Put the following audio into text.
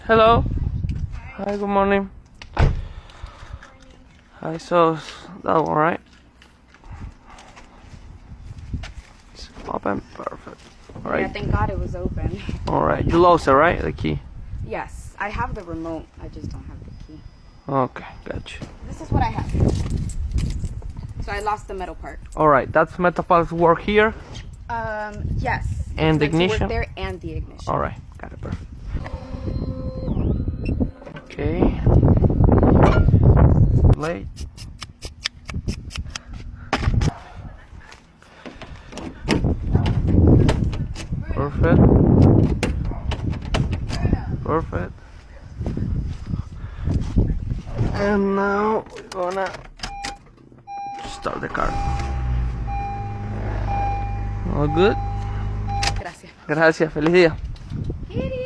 Hello. Hi, good morning. Hi, so that one, right? It's open, perfect. All right. Yeah, thank God it was open. All right, you lost it, right? The key. Yes, I have the remote. I just don't have the key. Okay, gotcha. This is what I have. So I lost the metal part. All right, that's metal parts work here. Yes. And the It's meant to ignition? work there and the ignition. All right, got it, perfect. Okay. Plate. Perfect. Perfect. And now we're gonna start the car. All good? Gracias. Gracias, feliz día. Kitty.